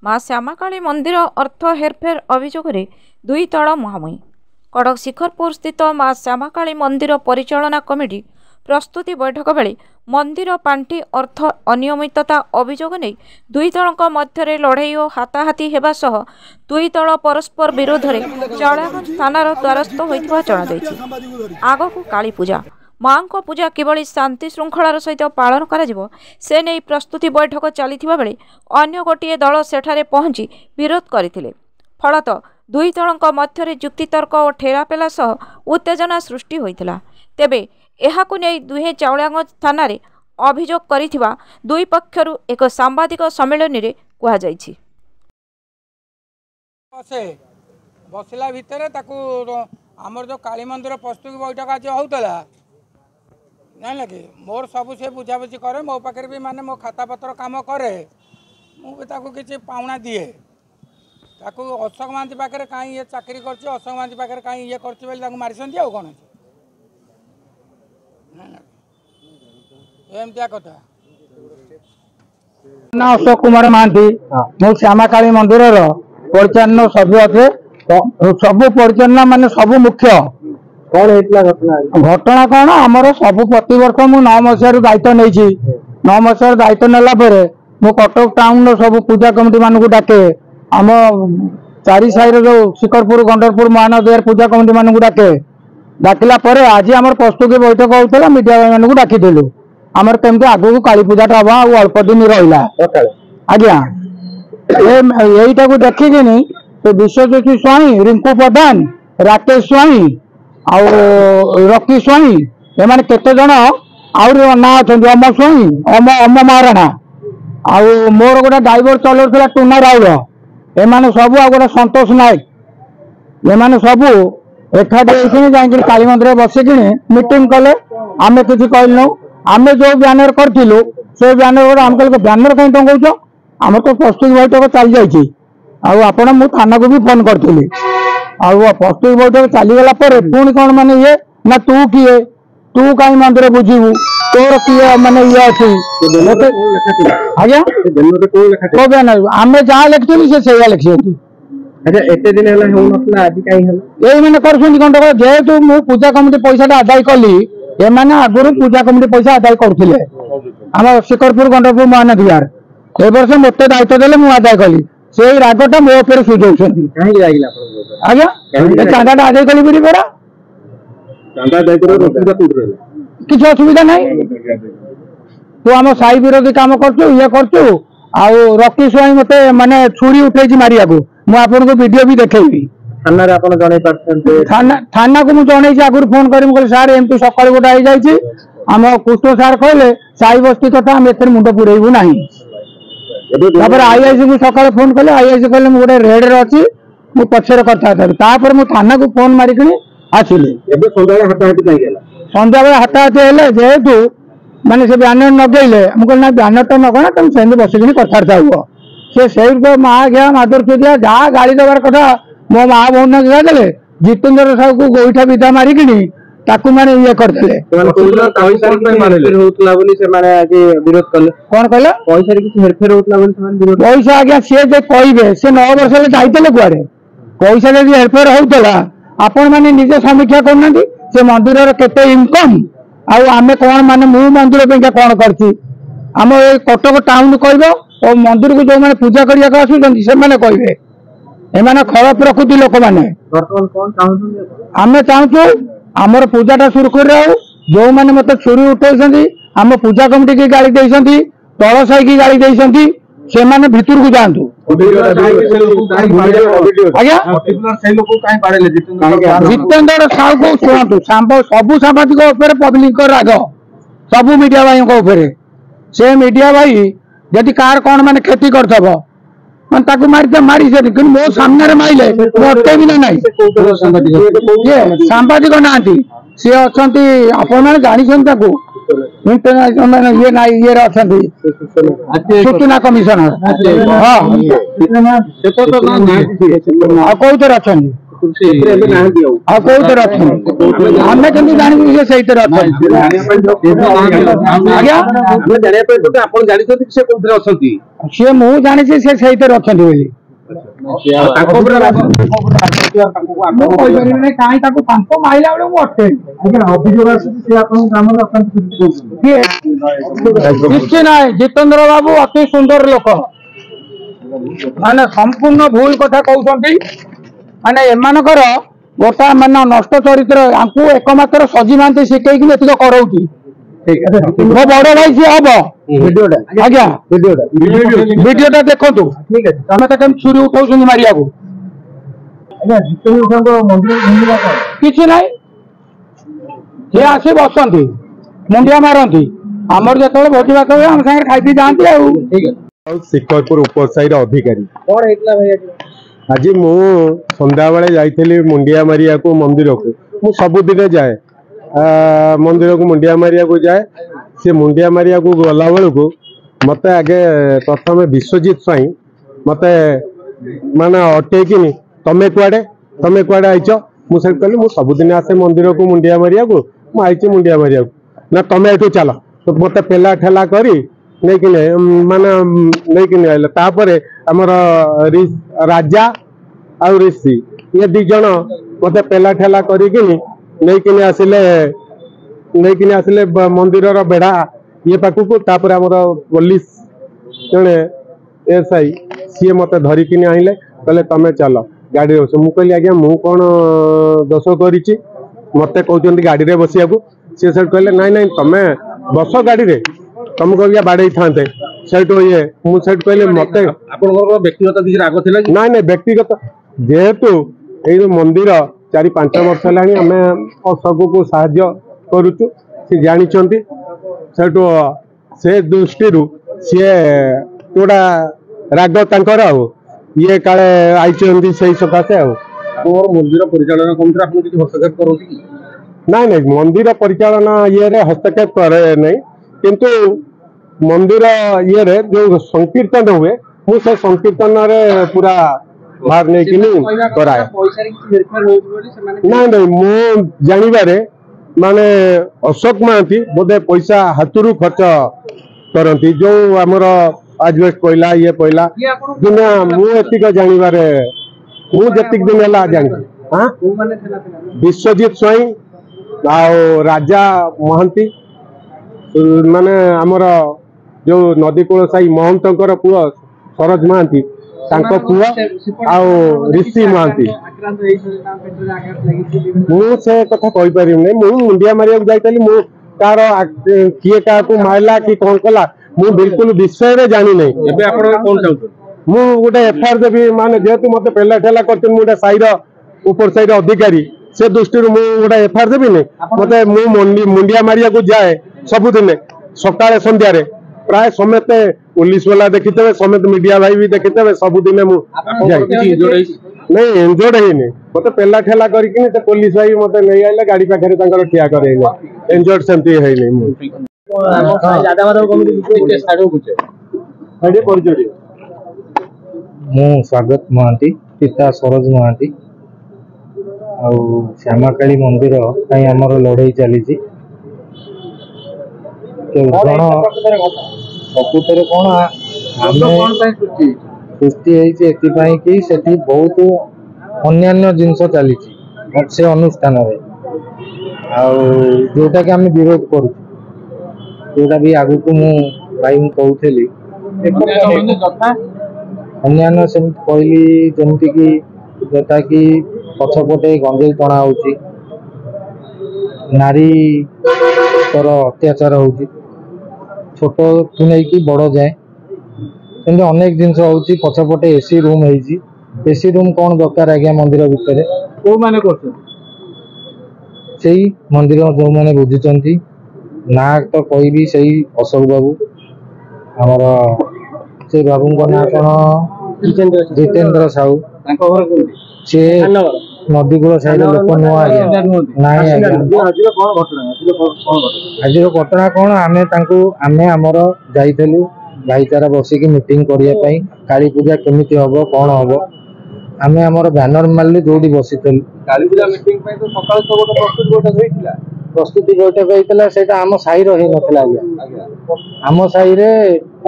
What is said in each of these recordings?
माँ श्यामाकाली मंदिर अर्थ हेरफेर अभियोग दुई तल मुहांमुही। कटक शिखरपुर स्थित माँ श्यामाकाली मंदिर परिचालना कमिटी प्रस्तुति बैठक बेले मंदिर पांठी अर्थ अनियमितता अभियोग नहीं दुई दलों मध्य लड़ाई और हाथाहाथी हेबा सह दुई दल परस्पर विरोध में चावड़ागंज थानार द्वारस्थ होइतिबा जणाଯାଇଛି। आगकू काली पूजा माँ को पूजा किभली शांति श्रृंखलार सहित पालन करा से नहीं प्रस्तुति बैठक चलता बेले अन्य गोटे दल सेठारे पहुंची विरोध करथिले। फलत दुई दलों मध्य जुक्तितर्क और ठेरापेला सह उत्तेजना सृष्टि होइतिला। तेबे एहाकु नै दुहे चावड़ागंज थाना रे अभियोग करिथिबा दुई पक्षरु एक सांबादिक सम्मेलन रे कुहा जायछि। बसला भितर ताकू हमर जो काली मंदिर प्रस्तुति बैठक आज होउतला नहीं लगे मोर सब से बुझाबुझी करे मो पाखे भी माने मो खाता पत्र काम करे मुझे किसी पाउना दिए ताकू अशोक महांती पाखे कहीं ये चाकरी कर अशोक महांती पाखे कहीं ये कर मारिसंती आ कौन एमतिया कथा ना अशोक कुमार महांती मो श्यामाकाली मंदिर परिचालन सभ्य अच्छे सब परिचालना माने सब मुख्य कौन घटना कौन आमर सब प्रतिवर्ष मु 9 मसीह दायित्व नहीं 9 मसीह दायित्व नेला मु कटक टाउन सब पूजा कमिटी मानक डाके आम चारि साइड जो शिखरपुर गंडरपुर महानदी पूजा कमिटी मानक डाके डाकिला आज आम प्रस्तुति बैठक होता मीडिया भाई मानक डाकिलु आमर केमती आगू काली पूजाटा हम अल्प दिन रहा आज्ञा यहीटा को देखिकी विश्वज्योति स्वामी रिंकू प्रधान राकेश स्वामी आउ रकी स्वामी एमाने केते जण आउरी ना अछंती अम स्वामी अम महाराणा आउ मोर गोटे ड्राइवर चलाउला टुना राउल एमाने सब आ गोटे संतोष नायक एमाने सब एकाठी जाइए काली मंदिर बसिकी मीटिंग कले आमे किसी कहलु आमे जो बैनर करूँ से बैनर गोटे आम कह बैनर कहीं टंगाउच आम तो प्रस्तुति बैठक चली जाइए आपण मु थाना को भी फोन करी प्रस्तुति बैठक चलीगला पुणी कौन माने ये ना तू किए तू कहीं मंदिर बुझीबू तोर किए माने ये अच्छी आज्ञा को बैनर आम जहाँ लिखी से लिखी मैंने कर जेहेतु मु पूजा कमिटी पैसा आदाय कली एमाने आगुरी पूजा कमिटी पैसा आदाय करथिले आम शिखरपुर गंडरपुर महानदी ए वर्ष मत दायित्व देले मु आदाय कली से रागटा मो ऊपर सुझाउछन्ती आज्ञा चांदा आदाय कली बिरी परा किसी असुविधा नहीं तू आम साई विरोधी काम करचु ये करचु आउ रकी स्वामी मते माने छुरी उठेछि मारिया को मु आपन को वीडियो भी देखेबी थाना रे आपण जणे परसेंट थाना को मु जणे आगुर फोन करी मु सर एमती सकाळ गोटा आई जाइछि आम कृष्ण सार कहले साई बस्ती कथा हम एथर मुंड पुरेबू नाही आईआईसी को सकाଳେ फोन कले आईआईसी कहले मु गोटे रेड रे अछि मु पछर कथा तापर मु थाना को फोन मारिकनी आसिले एबे संध्या बेला हाथाहाथी हेले जेहेतु माने से बैनर नगेले मु कहले ना बैनर तो नगना तुम सेंद बसिकनी कथार्था हुआ से माँ गया माधुर चुदिया जहाँ गाड़ी देवार कथा मो माँ भौन देले जितेन्द्र साहू को गोईठा विधा मारिकी ताकू माने ये करते कौन कहले पैसा आज्ञा सी जे कहे से 9 वर्ष जाइते कुआड़े पैसा जब हेरफेर होता आपण मैंने निजे समीक्षा करना से मंदिर केते इनकम आमे कौन माने मु मंदिर कौन करती आम कटक टाउन कह और मंदिर को जो मैंने पूजा करने आसुच्च से कहे एमाने खराब प्रकृति लोक मैंने आम चाहूँ आमर पूजाटा सुरखुर जो मैंने मत छुरी उठे आम पूजा कमिटी की गाड़ी देती तल साई की गाड़ी देती से माने भितर को जातु जितेन्द्र साहू को शुणु सबू सांबादिक पब्लिक राग सबू मीडिया भाई से मीडिया भाई जदि कार कौन माने क्षति कर मारी से मो सामने मारे अटे भी ना सांबादिक ना सी अच्छा आपण मैंने जानते ये ना ये अच्छा सूचना कमिशनर हाँ कौन अच्छा କୋଉଥିରେ ଅଛନ୍ତି ଆମେ କେମିତି ଜାଣିବୁ ସେ ସେଇଥିରେ ଅଛନ୍ତି ଆଜ୍ଞା ଆପଣ ଜାଣିଛନ୍ତି ସେ କୋଉଥିରେ ଅଛନ୍ତି ସିଏ ମୁଁ ଜାଣିଛି ସେ ସେଇଥିରେ ଅଛନ୍ତି ବୋଲି ମୁଁ କହିପାରିବିନି କାହିଁ ତାକୁ ପାଞ୍ଚ ମାଇଲା ବେଳେ ମୁଁ ଅଟକେଇବି ଅଭିଯୋଗ ଆସୁଛି ସେ ଆପଣଙ୍କ ଗ୍ରାମରେ କିଛି ନାହିଁ ଜିତେନ୍ଦ୍ର ବାବୁ ଅତି ସୁନ୍ଦର ଲୋକ ମାନେ ସମ୍ପୂର୍ଣ୍ଣ ଭୁଲ କଥା କହୁଛନ୍ତି ମାନେ ଏମାନଙ୍କର ଗୋଟା ମାନେ ନଷ୍ଟ ଚରିତ୍ର ଆଙ୍କୁ ଏକମାତ୍ର ସଜି ମହାନ୍ତି ଶିଖେଇକି ଏତିକ କରଉଛି ମୋ ବଡ ଭାଇ ସିଏ ହବ ଆଜ୍ଞା ଭିଡିଓଟା ଦେଖନ୍ତୁ ଠିକ ଅଛି ତମେ ତ କେମିତି ଛୁରୀ ଉଠଉଛନ୍ତି ମାରିବାକୁ କିଛି ନାହିଁ ସିଏ ଆସି ବସନ୍ତି ମୁଣ୍ଡିଆ ମାରନ୍ତି ଆମର ଯେତେବେଳେ ଭୋଜି ଭାତ ହୁଏ ଆମ ସାଙ୍ଗରେ ଖାଇ ପିଇ ଯାଆନ୍ତି ଆଉ ଶିଖରପୁର ଉପସାହିର ଅଧିକାରୀ ଆଜି ମୁଁ ସନ୍ଧ୍ୟାବେଳେ ଯାଇଥିଲି ମୁଣ୍ଡିଆ ମାରିବାକୁ ମନ୍ଦିରକୁ ମୁଁ ସବୁଦିନ ଯାଏ ମନ୍ଦିରକୁ ମୁଣ୍ଡିଆ ମାରିବାକୁ ଯାଏ ସେ ମୁଣ୍ଡିଆ ମାରିବାକୁ ଗଲା ବେଳକୁ ମତେ ଆଗେ ପ୍ରଥମେ ବିଶ୍ୱଜିତ ସ୍ୱାଇଁ ମତେ ମାନେ ଅଟେଇକିନି ତମେ କୁଆଡେ ଆଇଛ ମୁଁ ସେଠି କହିଲି ମୁଁ ସବୁଦିନ ଆସେ ମନ୍ଦିରକୁ ମୁଣ୍ଡିଆ ମାରିବାକୁ ମୁଁ ଆଇଛି ମୁଣ୍ଡିଆ ମାରିବାକୁ ନା ତମେ ଏଠୁ ଚାଲ ମତେ ପେଲା ଠେଲା କରି ନେଇକିନି ଆଇଲେ ତାପରେ ଆମର ରାଜା ଆଉ ଋଷି ଇଏ ଦି ଜଣ ମତେ ପେଲା ଠେଲା କରିକିନି ନେଇକିନି ଆସିଲେ ମନ୍ଦିରର ବେଢା ଇଏ ପାଖକୁ ତାପରେ ଆମର ପୋଲିସ ଜଣେ ଏସ୍ଆଇ ସିଏ ମତେ ଧରିକିନି ଆଇଲେ କହିଲେ ତମେ ଚାଲ ଗାଡିରେ ବସ ମୁଁ କହିଲି ଆଜ୍ଞା ମୁଁ କଣ ଦୋଷ କରିଛି ମତେ କହୁଛନ୍ତି ଗାଡିରେ ବସିବାକୁ ସିଏ ସେଠୁ କହିଲେ ନାଇଁ ତମେ ବସ ଗାଡିରେ ତମକୁ ଆଜ୍ଞା ବାଡେଇ ଥାନ୍ତେ ସେଇଠୁ ମୁଁ ସେଇଠୁ କହିଲି ମତେ ଆପଣଙ୍କର ବ୍ୟକ୍ତିଗତ କିଛି ରାଗ ଥିଲା ନାଇଁ ବ୍ୟକ୍ତିଗତ ଯେହେତୁ ଏଇ ମନ୍ଦିର 4-5 ବର୍ଷ ହେଲାଣି ଆମେ ସବୁକୁ ସାହାଯ୍ୟ କରୁଛୁ ସେ ଜାଣିଛନ୍ତି ସେଇଠୁ ସେ ଦୃଷ୍ଟିରୁ ସିଏ ଯୋଉଟା ରାଗ ତାଙ୍କର ଆଉ ଇଏ କାଳେ ଆଇଛନ୍ତି ସେଇ ସକାଶେ ଆଉ ମନ୍ଦିର ପରିଚାଳନା କମିଟିରେ ଆପଣ କିଛି ହସ୍ତକ୍ଷେପ କରନ୍ତି କି ନାଇଁ ମନ୍ଦିର ପରିଚାଳନା ଇଏରେ ହସ୍ତକ୍ଷେପ କରେ ନାହିଁ କିନ୍ତୁ ମନ୍ଦିର ଇଏରେ ଯୋଉ ସଂକୀର୍ତ୍ତନ ହୁଏ ମୁଁ ସେ ସଂକୀର୍ତ୍ତନରେ ପୁରା ଭାଗ ନେଇକିନି କରାଏ ନାଇଁ ମୁଁ ଜାଣିବାରେ ମାନେ ଅଶୋକ ମହାନ୍ତି ବୋଧେ ପଇସା ହାତରୁ ଖର୍ଚ୍ଚ କରନ୍ତି ଯୋଉ ଆମର ଆଜବେଷ୍ଟ ପଇଲା ଇଏ ପଇଲା ଦୁନିଆ ମୁଁ ଏତିକ ଜାଣିବାରେ ମୁଁ ଯେତିକି ଦିନ ହେଲା ଜାଣିଛି ବିଶ୍ୱଜିତ ସ୍ୱାଇଁ ଆଉ ରାଜା ମହାନ୍ତି ମାନେ ଆମର ଯୋଉ ନଦୀକୂଳ ସାହି ମହନ୍ତଙ୍କର ପୁଅ ସରୋଜ ମହାନ୍ତି ତାଙ୍କ ପୁଅ ଆଉ ଋଷି ମହାନ୍ତି ମୁଁ ସେ କଥା କହିପାରିବିନି ମୁଁ ମୁଣ୍ଡିଆ ମାରିବାକୁ ଯାଇଥିଲି ମୁଁ କାହାର କିଏ କାହାକୁ ମାରିଲା କି କଣ କଲା ମୁଁ ବିଲକୁଲ ବିଷୟରେ ଜାଣିନାହିଁ ଏବେ ଆପଣ କଣ ଚାହୁଁଛନ୍ତି ମୁଁ ଗୋଟେ ଏଫଆଇଆର ଦେବି ମାନେ ଯେହେତୁ ମତେ ପେଲା ଠେଲା କରିଛନ୍ତି ମୁଁ ଗୋଟେ ସାହିର ଉପର ସାହିର ଅଧିକାରୀ ସେ ଦୃଷ୍ଟିରୁ ମୁଁ ଗୋଟେ ଏଫଆଇଆର ଦେବିନି ମତେ ମୁଁ ମୁଣ୍ଡିଆ ମାରିବାକୁ ଯାଏ ସବୁଦିନେ ସକାଳେ ସନ୍ଧ୍ୟାରେ ପ୍ରାୟ ସମେତେ पुलिस वाला देखी समेत मीडिया भाई भी देखी सबुदिन नहीं इंजोर्ड है मत पेला ठेला करके पुलिस भाई मत नहीं आइले गाड़ी पाखे ठिया करे इंजोर्ड सेमती है मु स्वागत महांती पिता सरोज महांती आउ श्यामाकाली मंदिर आमर लड़ई चली प्रकृत कौन आम सृष्टि कि सेठी बहुत अन्यान्य जिनस चली से अनुष्ठान जोटा कि आम विरोध करूँ जोटा भी आगु को मु भाई कहूली अन्यान्य से कहली जमती कि जोटा कि पछपटे गंजेई टणा होची नारी तर अत्याचार होची छोट ठू नहीं बड़ जाए सेमती अनेक जिनस होची पछपटे एसी रूम होची एसी रूम कौन दरकार आज्ञा मंदिर भितर को माने करछन सेही मंदिर जो माने बुझिचंती ना तो कहबी सही अशोक बाबू हमर से बाबू ना कौन जितेंद्र साहू सी नदीकूल साइड लोक नुह आज घटना कौन आमे आमर जाइलु भाईचारा बसिक मीटिंग करने काली पूजा केमिति हम कौन हम आमे हमर बैनर मारली जोडी बसितल कालीपूजा मीटिंग पे तो सकाळ तो गोटे प्रस्तुति बैठक होइतला सेटा हम साही रही नथला आज्ञा हम साही रे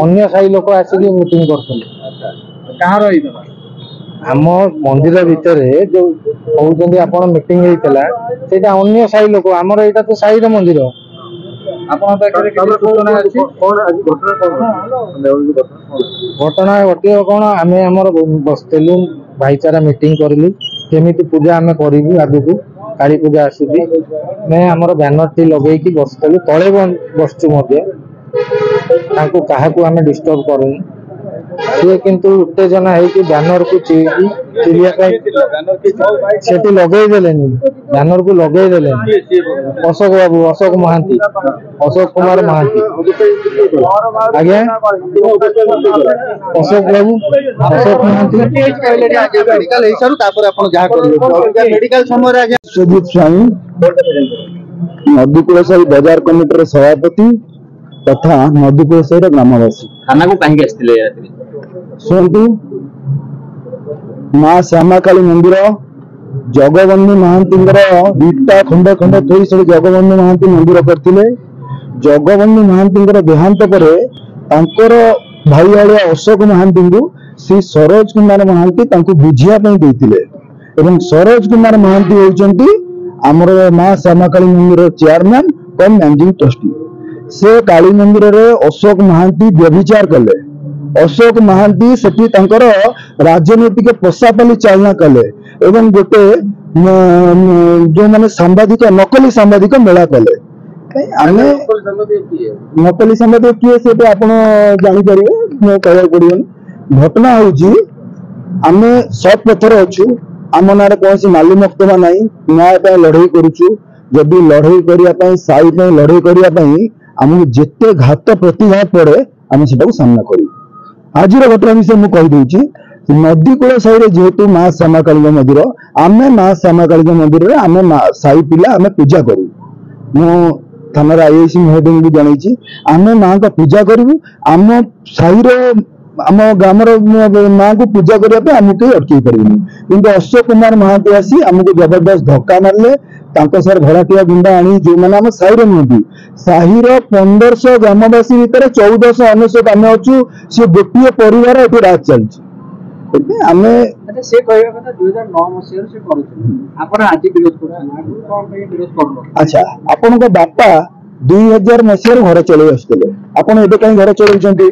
अन्य साही लोक आसी मीटिंग करथले अच्छा कहां रहितला हम मंदिर भितरे जो कहउछन्ती आपण मीटिंग होइतला सेटा अन्य साही लोक हमर एटा तो साही रे मंदिर आपण पाखरे केते सूचना अछि कोन आज घटना घटियो कोन आमे हमर बसतेलु भाईचारा मीटिंग करलु केमिति पूजा आमे करिबु आगु काली पूजा आसुची मैं हमर बैनर टी लगेई कि बसतेलु तळे बसचु मध्ये तांको काहाकू आमे डिस्टर्ब करू से किंतु उत्तेजना है कि बैनर को चिड़िया सेठी लगेई देलेनी बैनर को लगेई देलेनी अशोक बाबू अशोक महांती अशोक कुमार महांती आज्ञा अशोक बाबू अशोक महांती मेडिकल हिसाब तापर आपण जहा करले मेडिकल समय आज्ञा सुजीत स्वामी नदीकूल साही बाजार कमिटर सभापति तथा नदीकूल साही ग्रामवासी थाना को काहे आस्तिले रात्रि शुणु माँ श्यामाकाली मंदिर जगबंधु महांती इटा खंड खंड थी से जगबंधु महांती मंदिर करते जगबंधु महांती देहांत पर भाई आलिया अशोक महांती श्री सरोज कुमार महांती बुझाते सरोज कुमार महांती होती आमर माँ श्यामाकाली मंदिर चेयरमैन कम मैनेजिंग ट्रस्टी से काली मंदिर रे अशोक महांती व्यभिचार कले अशोक महांती सेठी राजनीतिक पशापाली चालना कले एवं गोटे जो माने सांबादिक नकली सांबादिक मेला कले नकली सांबादिक किए से आपण जानि परिबे मो कहया पड़ियो घटना होची आमे सब पथर अछु आम नारे कौन माली मक्तबा नहीं न्याय पे लड़ाई करूछु जदि लड़ाई करिया पई साई पे लड़ाई करिया पई हमहु जेते घात प्रतिघात पड़े आम सेटा सामना करू आज घटना विषय मुझे कहीदे नदीकूल साई जेहेतु माँ श्यामाकाली मंदिर आम माँ श्यामाकाली मंदिर आम साई पिला आम पूजा करू मु थाना आईएसी महोदय भी जनई आम माँ का पूजा करूँ आम साई आम ग्राम माँ को पूजा करने आमको अटकई पार्बनी किंतु अशोक कुमार महांती आसी आमको जबरदस्त धक्का मारे सर भड़ाटिया गुंडा आनी जो मैंने आम साई नुहति साही 1500 ग्रामवासी भितर 1499 आम अच्छु सी गोटे परिवार ये राज चलती अच्छा आपण बापा 2000 मसीह घर चले आसते आपण कहीं घर चलाउछन्ती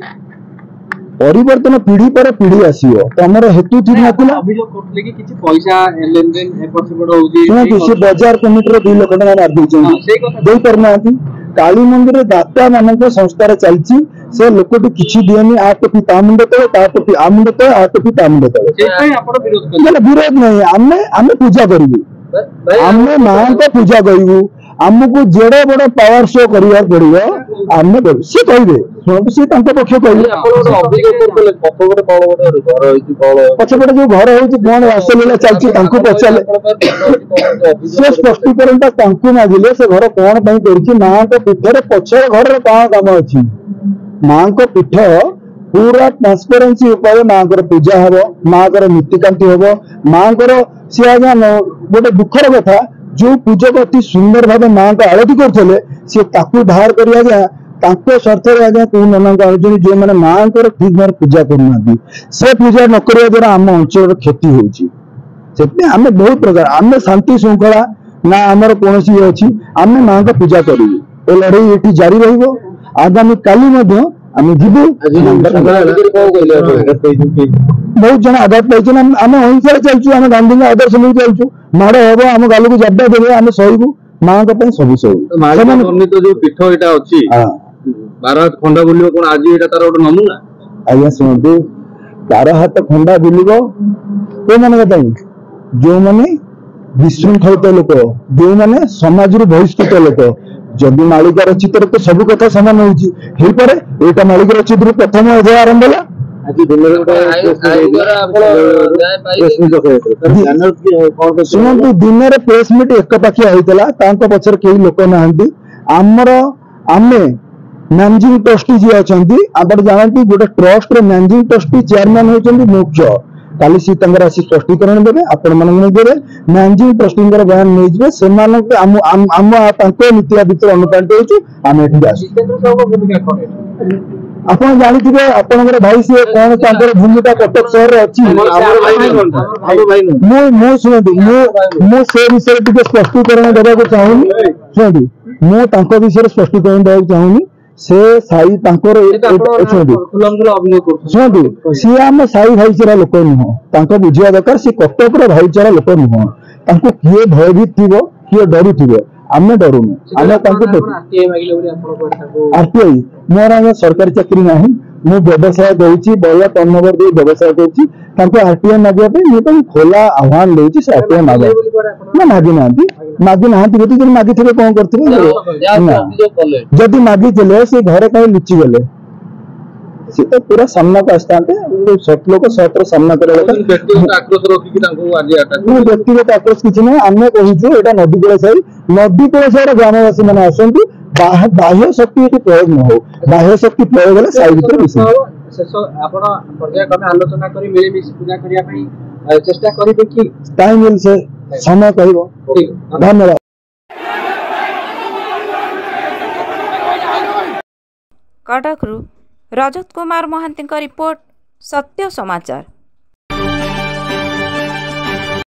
परिवर्तन पीढ़ी पर पीढ़ी आसीओ तमर हेतु ठीक नथिला अभियोग करथले कि किछि पैसा लेनदेन एपर सेपड होउची सुनो से बाजार कमिटर 2 लाख टका मार दैछन्ती देई परनाथि काली मंदिर दाता मानक संस्कार चलची से लोकटि किछि दियनी आ टोपी ता मुंड तळे ता टोपी आ मुंड तळे आ टोपी ता मुंड तळे से पई आपण विरोध करले विरोध नहीं आमे पूजा करिवु आमे मां को पूजा करिवु आमको जेड़े बड़े पावर शो करिया पड़ियो आमे से कहबे सुनो से तांको पक्ष कहबे पछपटे जो घर होची कोन रासलीला चलची तांको पछले से स्पष्टीकरण तांको मागिले से घर कोन पई करची मां को पीठरे पछर घर रे का काम अछि मां को पीठ पूरा ट्रांसपेरेंसी ऊपर मां को पूजा हबो मां को नीतिकांति हबो मां को से आज्ञा गोटे दुखर कथा जो पूजक अति सुंदर भाव मां का आरती करते सी बाहर कर स्वार्थ आज्ञा कौ नना जो मैंने माँ को ठीक भाव पूजा करना से पूजा न करने द्वारा आम अंचल क्षति होमें बहुत प्रकार आम शांति श्रृंखला ना आमर कौन अच्छी आम माँ का पूजा करूँ ए लड़ाई ये जारी रगामी काली आम जीवु बहुत जन आघात पाई आम अहिंसा चलचु आम गांधी आदर्श नहीं चलचु माड़ हम आम गाल को जबदा देवे आम सहबू माँ सब सहबू जो पीठ यहाँ अच्छी 12 हाथ खंडा बुल कौन आज ये तार गोटे नमूना आज्ञा शुणु 12 हाथ खंडा बुल कौ मान जो मैंने विशृंखलित लोक जो मैंने समाज बहिष्कृत लोक जदि मालिका चित्र तो सब कथा सामान होपे यहाँ मालिका चित्र प्रथम अध्याय आरंभ है शुणु दिन में प्रेस मीट एक पाखिया होता पचर कई लोक ना आमर आमे मैनेजिंग ट्रस्टी जी अच्छा आप जानती गोटे ट्रस्ट मैनेजिंग ट्रस्टी चेयरमैन होती मुख्य काली सी तंगर आसी स्पष्टीकरण देबे आपण मन नै देबे मैनेजिंग ट्रस्टिंगर बयान नै जबे सेमान के आम तांको नीति आदित्य अनुपात होछु आमे एठी आसी आपण जानिथिबे आपनकर भाई से कोन तांकर भूमिका कटक शहर रे अछि मो सुनदि मो से विषय टिके स्पष्टीकरण देबा को चाहूनी सुनदि मो तांको विषय स्पष्टीकरण देबा को चाहूनी से साई तांकर सुनदि सी आम साई भाईचारा लोक नुह तांको बुझिया दरकार से कटक रो भाईचारा लोक नुह तांको किए भयभीत थिबो किए डरू थिबो आमे डरुनु आमे तांको आरटीआई मोर आगे सरकारी चाकरी नाही मु व्यवसाय देउची बया टर्नओवर दे व्यवसाय देउची तांको आरटीआई मागिया पे मु तो खोला आह्वान देउची से आरटीआई मागे ना मागी नांती गोटी जन मागी थिबे कोन करथिबे जदी मागी चले से घरे कहीं लुचि गले से तो पूरा सामना को आस्तांते सब लोग सत्र सामना करे व्यक्तिगत आक्रोश रखी कि तांको आज अटैक व्यक्तिगत आक्रोश किछि नै आमे कहिछु एटा नदी कूल साई ग्रामवासी माने आसंती बाह्य शक्ति एटी प्रयोग न हो बाह्य शक्ति प्रयोग गले साई भीतर विषय शेष आपण पर्याय क्रमे आलोचना करी मिले मिसी पूजा करिया पई चेष्टा करिबे कि टाइम मिल से समय कहबो धन्यवाद। कटकरू रजत कुमार महांती रिपोर्ट सत्य समाचार।